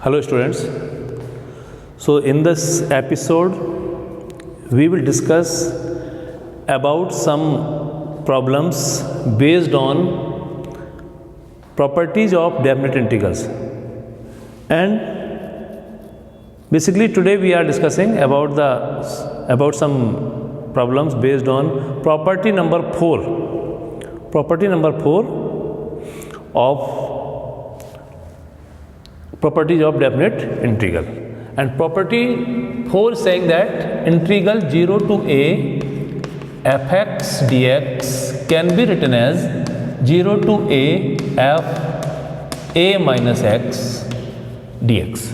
Hello students. So in this episode we will discuss about some problems based on properties of definite integrals, and basically today we are discussing about some problems based on property number 4 of properties of definite integral. And property 4 is saying that integral 0 to a fx dx can be written as 0 to a f a minus x dx.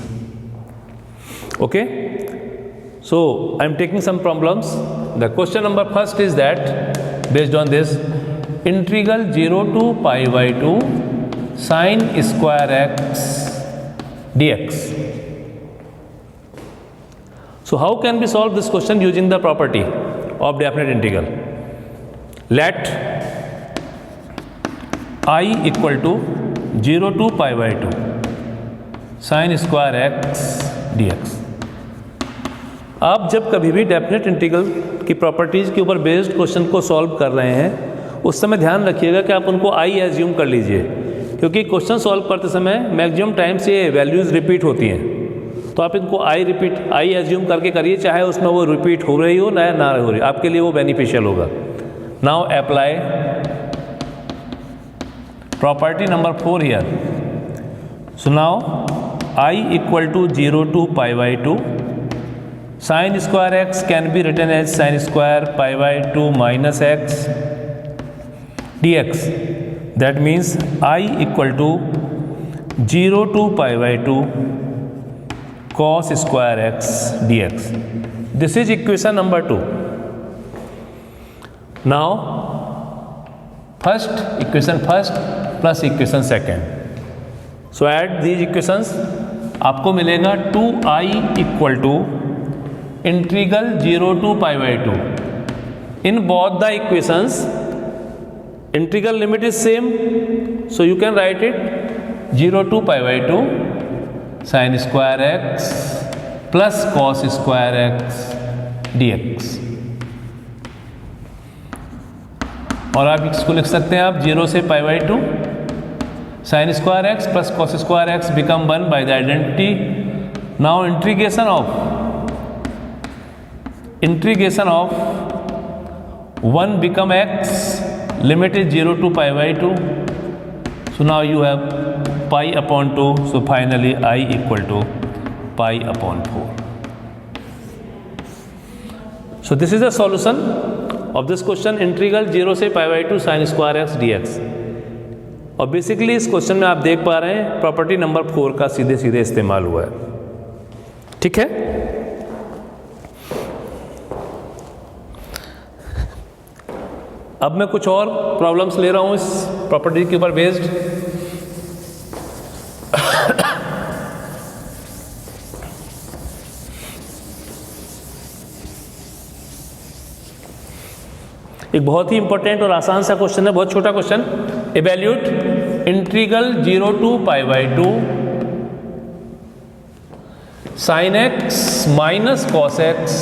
Okay, so I am taking some problems. The question number first is that based on this, integral 0 to pi by 2 sin square x dx. So how can we solve this question using the property of definite integral? Let I equal to 0 to pi by 2 sin square x dx. आप जब कभी भी definite integral की properties के ऊपर based question को solve कर रहे हैं, उस समय ध्यान रखिएगा कि आप उनको आई एज्यूम कर लीजिए, क्योंकि क्वेश्चन सॉल्व करते समय मैक्सिमम टाइम्स ये वैल्यूज़ रिपीट होती हैं। तो आप इनको आई एज्यूम करके करिए, चाहे उसमें वो रिपीट हो रही हो ना हो रही, आपके लिए वो बेनिफिशियल होगा। Now apply property number 4 here. So now I equal to 0 to pi by 2 sin square x can be written as sin square pi by 2 minus x dx. That means I equal to 0 to pi by 2 cos square x dx. This is equation number 2. Now equation first plus equation second. So add these equations. आपको मिलेगा 2i equal to integral 0 to pi by 2. In both the equations, integral limit is same, so you can write it 0 to pi by 2 sin square x plus cos square x dx. और आप इसको लिख सकते हैं आप 0 से pi by 2 sin square x plus cos square x become 1 by the identity. Now integration of 1 become x, limit is 0 to pi by 2. So now you have pi upon 2. So finally I equal to pi upon 4. So this is the solution of this question, integral 0 से pi by 2 sin square x dx. और basically इस question में आप देख पा रहे हैं property number 4 का सीधे इस्तेमाल हुआ है. ठीक है, अब मैं कुछ और प्रॉब्लम्स ले रहा हूं इस प्रॉपर्टी के ऊपर बेस्ड. एक बहुत ही इंपॉर्टेंट और आसान सा क्वेश्चन है, बहुत छोटा question. Evaluate integral 0 to pi by 2 sin x minus cos x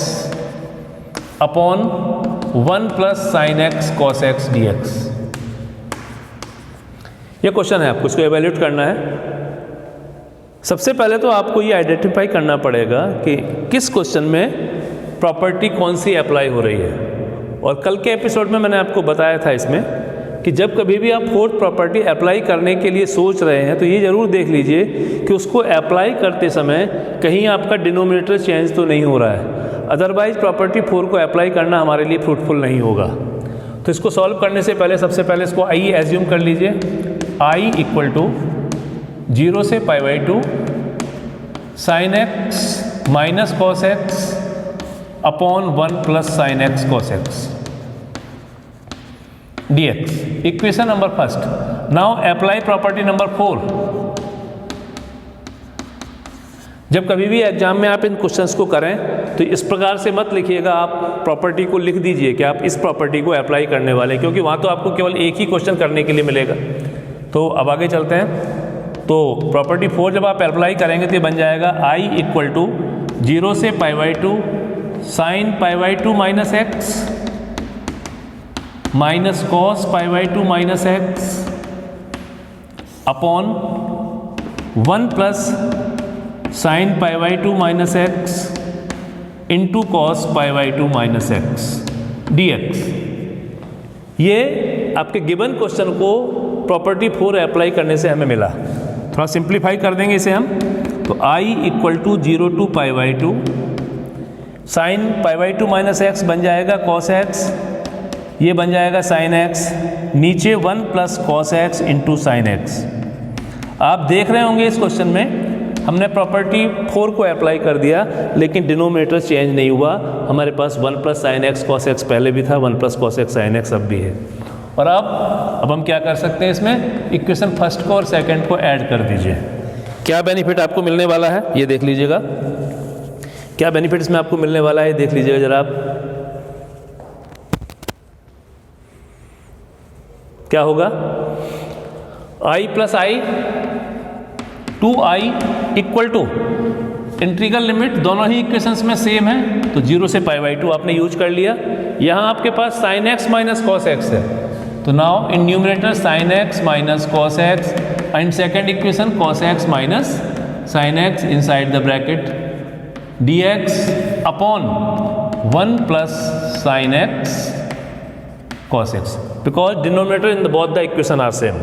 upon 1 plus sin x cos x dx. ये क्वेश्चन है, आपको इसको इवैल्यूएट करना है. सबसे पहले तो आपको ये आइडेंटिफाई करना पड़ेगा कि किस क्वेश्चन में प्रॉपर्टी कौन सी अप्लाई हो रही है. और कल के एपिसोड में मैंने आपको बताया था इसमें कि जब कभी भी आप फोर्थ प्रॉपर्टी अप्लाई करने के लिए सोच रहे हैं तो ये ज़रूर देख लीजिए कि उसको अप्लाई करते समय कहीं आपका डिनोमिनेटर चेंज तो नहीं हो रहा है, अदरवाइज प्रॉपर्टी 4 को अप्लाई करना हमारे लिए फ्रूटफुल नहीं होगा. तो इसको सॉल्व करने से पहले सबसे पहले इसको आई एज्यूम कर लीजिए. आई इक्वल टू 0 से pi by 2 sin x minus cos x upon 1 plus sin x cos x dx. Equation number first. Now apply property number 4. जब कभी भी एग्जाम में आप इन क्वेश्चंस को करें तो इस प्रकार से मत लिखिएगा, आप प्रॉपर्टी को लिख दीजिए कि आप इस प्रॉपर्टी को अप्लाई करने वाले, क्योंकि वहाँ तो आपको केवल एक ही क्वेश्चन करने के लिए मिलेगा. तो अब आगे चलते हैं. तो प्रॉपर्टी 4 जब आप अप्लाई करेंगे तो ये बन जाएगा I इक्वल टू 0 से π/2 sine π/2 minus X minus cos π/2 minus X upon 1 plus sine π/2 minus X into cos π/2 minus X dx। ये आपके गिवन क्वेश्चन को प्रॉपर्टी 4 अप्लाई करने से हमें मिला। थोड़ा सिंप्लीफाई कर देंगे इसे हम, तो I equal to 0 to π/2 sine π/2 minus X बन जाएगा कॉस एक्स, ये बन जाएगा साइन एक्स, नीचे 1 plus cos x into sine x. आप देख रहे होंगे इस क्वेश्चन में हमने प्रॉपर्टी 4 को अप्लाई कर दिया, लेकिन डिनोमिनेटर चेंज नहीं हुआ। हमारे पास 1 plus sine x cos x पहले भी था, 1 plus cos x sine x अब भी है। और अब हम क्या कर सकते हैं, इसमें इक्वेशन फर्स्ट को और सेकंड को ऐड कर दीजिए। क्या बेनिफिट आपको मिलने वाला है ये देख लीजिएगा, क्या बेनिफिट इसमें आपको मिलने वाला है देख लीजिएगा जरा आप। क्या होगा, I plus I 2i equal to integral limit दोनों ही इक्वेशंस में सेम है, तो 0 से π/2 आपने यूज कर लिया। यहाँ आपके पास sine X minus cos X है, तो now in numerator sine X minus cos X and second equation cos X minus sine X inside the bracket dx upon 1 plus sine X cos x, because denominator in both the equation are same.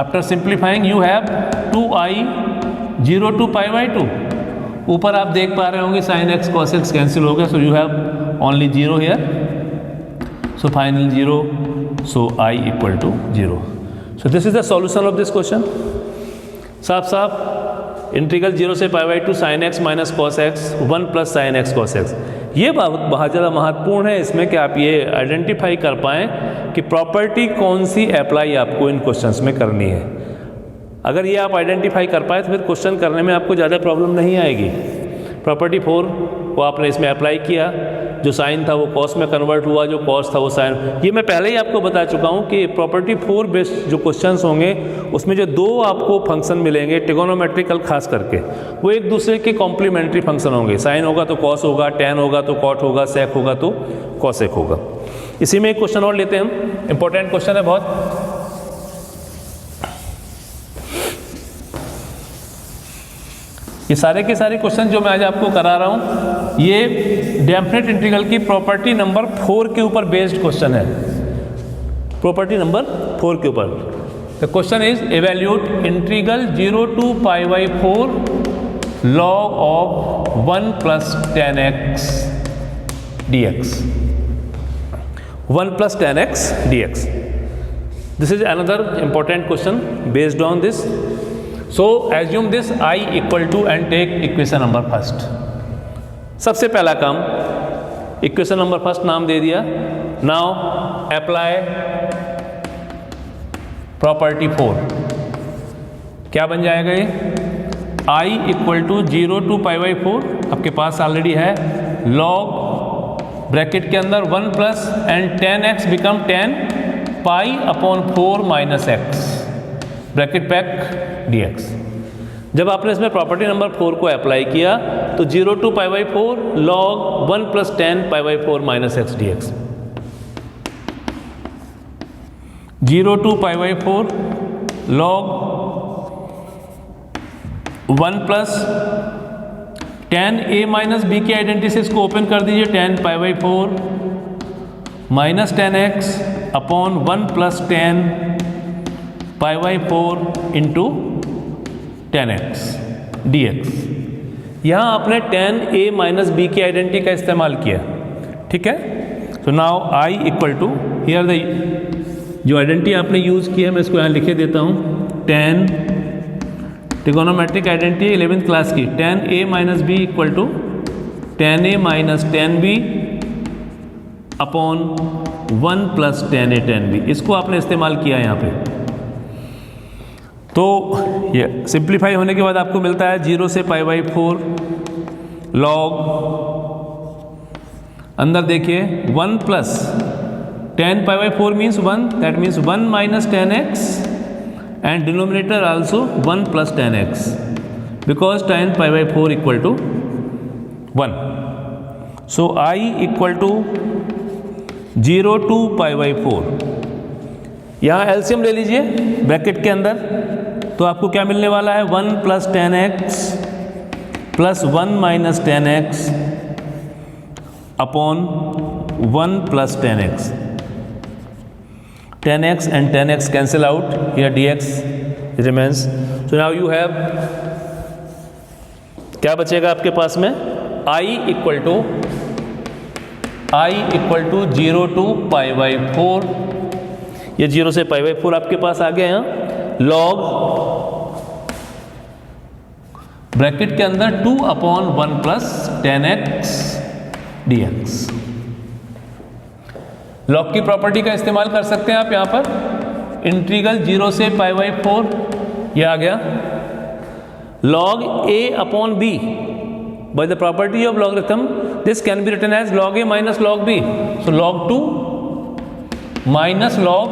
After simplifying you have 2i 0 to π/2। ऊपर आप देख पा रहे होंगे sin x cos x cancel हो गया, so you have only 0 here, so final 0, so I equal to 0। So this is the solution of this question। साफ साफ इंटीग्रल 0 से π/2 sin x minus cos x 1 plus sine X cos x। ये बहुत ज़्यादा महत्वपूर्ण है इसमें कि आप ये आइडेंटिफाई कर पाएँ कि प्रॉपर्टी कौन सी अप्लाई आपको इन क्वेश्चंस में करनी है। अगर ये आप आइडेंटिफाई कर पाए तो फिर क्वेश्चन करने में आपको ज़्यादा प्रॉब्लम नहीं आएगी। प्रॉपर्टी 4 को आपने इसमें अप्लाई किया, जो साइन था वो कॉस में कन्वर्ट हुआ, जो कॉस था वो साइन। ये मैं पहले ही आपको बता चुका हूँ कि प्रॉपर्टी 4 बेस्ड जो क्वेश्चंस होंगे उसमें जो दो आपको फंक्शन मिलेंगे ट्रिगोनोमेट्रिकल खास करके, वो एक दूसरे के कॉम्प्लीमेंट्री फंक्शन होंगे। साइन होगा तो कॉस होगा, टैन होगा तो कॉट होगा, सेक होगा तो कॉसेक होगा। इसी में एक क्वेश्चन और लेते हैं हम, इंपॉर्टेंट क्वेश्चन है बहुत। ये सारे के सारे क्वेश्चन जो मैं आज आपको करा रहा हूँ ये डेफिनेट इंटीग्रल की प्रॉपर्टी नंबर 4 के ऊपर बेस्ड क्वेश्चन है, प्रॉपर्टी नंबर 4 के ऊपर। The question is evaluate integral 0 to π/4 log of 1 plus tan x dx, 1 plus tan x dx। This is another important question based on this. So assume this I equal to and take equation number first। सबसे पहला काम equation number first नाम दे दिया। Now apply property 4। क्या बन जाएगा ये, I equal to 0 to π/4 आपके पास ऑलरेडी है, लॉग ब्रैकेट के अंदर 1 plus and tan x become tan π/4 minus X bracket back dx। जब आपने इसमें प्रॉपर्टी नंबर 4 को अप्लाई किया तो 0 to π/4 log 1 plus tan π/4 minus X dx, 0 to π/4 log 1 plus tan a minus b की आइडेंटिटी से इसको ओपन कर दीजिए, tan π/4 minus tan x upon 1 plus tan π/4 into tan x dx। यहाँ आपने tan a माइनस बी की identity का इस्तेमाल किया, ठीक है। तो now I equal to here the जो आइडेंटिटी आपने यूज़ की है मैं इसको यहाँ लिखे देता हूँ, tan trigonometric identity 11th class की, tan a minus B equal to tan a minus tan b upon 1 plus tan a tan b। इसको आपने इस्तेमाल किया यहाँ पे। तो ये सिंप्लीफाई होने के बाद आपको मिलता है 0 से π/4 लॉग, अंदर देखिए 1 plus tan π/4 means 1, that means 1 minus tan x and denominator also 1 plus tan x, because tan pi by 4 equal to 1. So I equal to 0 to pi by 4. यहाँ एलसीएम ले लीजिए ब्रैकेट के अंदर, तो आपको क्या मिलने वाला है 1 plus ten x plus 1 minus ten x upon 1 plus ten x. 10x and 10x cancel out, here dx remains. So now you have, क्या बचेगा आपके पास में, I equal to 0 to pi by 4. ये 0 से pi by 4 आपके पास आ गए हैं. log bracket के अंदर 2 upon 1 plus 10x dx. Log की प्रॉपर्टी का इस्तेमाल कर सकते हैं आप यहाँ पर. इंटीग्रल 0 से पाई बाई 4 ये आ गया. log a upon b by the property of logarithm this can be written as log a minus log b. So log 2 minus log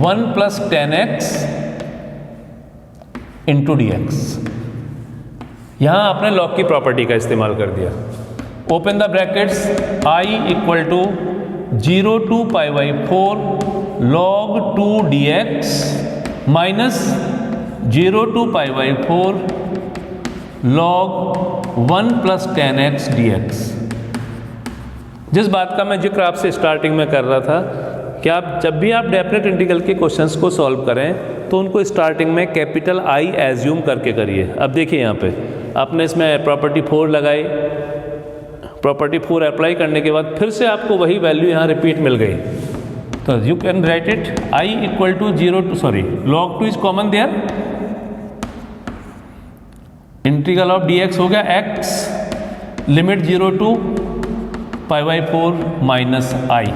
1 plus 10x into dx. यहाँ आपने log की प्रॉपर्टी का इस्तेमाल कर दिया. Open the brackets. I equal to 0 to pi by 4 log 2 dx minus 0 to pi by 4 log 1 plus 10x dx. जिस बात का मैं जिक्र आपसे स्टार्टिंग में कर रहा था कि आप जब भी आप डेफिनेट इंटीग्रल के क्वेश्चंस को सॉल्व करें तो उनको स्टार्टिंग में कैपिटल I एज्यूम करके करिए. अब देखिए यहाँ पे आपने इसमें प्रॉपर्टी 4 लगाई, प्रॉपर्टी 4 अप्लाई करने के बाद फिर से आपको वही वैल्यू यहाँ रिपीट मिल गई. तो you can write it I equal to 0 to log 2 is common there. Integral of dx हो गया x limit 0 to pi by 4 minus I.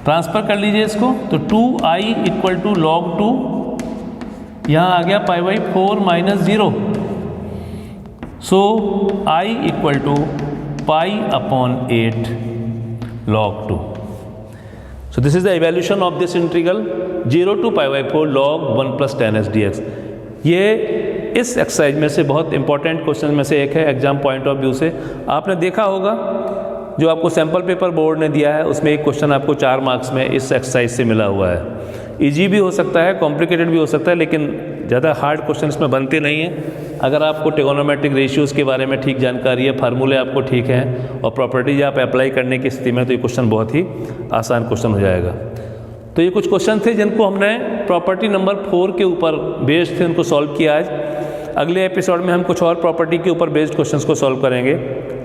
Transfer कर लीजिए इसको, तो 2I इक्वल टू log 2 यहाँ आ गया pi by 4 minus 0. So I equal to pi upon 8 log 2. So this is the evaluation of this integral 0 to pi by 4 log 1 plus 10x dx. ये इस exercise में से बहुत इंपॉर्टेंट क्वेश्चन में से एक है एग्जाम पॉइंट ऑफ व्यू से. आपने देखा होगा जो आपको सैम्पल पेपर बोर्ड ने दिया है उसमें एक क्वेश्चन आपको 4 मार्क्स में इस एक्सरसाइज से मिला हुआ है. इजी भी हो सकता है, कॉम्प्लिकेटेड भी हो सकता है, लेकिन ज़्यादा हार्ड क्वेश्चन इसमें बनते नहीं हैं. अगर आपको ट्रिगोनोमेट्रिक रेशियोज़ के बारे में ठीक जानकारी है, फार्मूले आपको ठीक हैं और प्रॉपर्टीज आप अप्लाई करने की स्थिति में, तो ये क्वेश्चन बहुत ही आसान क्वेश्चन हो जाएगा. तो ये कुछ क्वेश्चन थे जिनको हमने प्रॉपर्टी नंबर 4 के ऊपर बेस्ड थे, उनको सॉल्व किया आज. अगले एपिसोड में हम कुछ और प्रॉपर्टी के ऊपर बेस्ड क्वेश्चंस को सॉल्व करेंगे,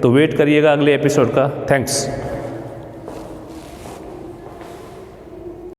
तो वेट करिएगा अगले एपिसोड का. थैंक्स.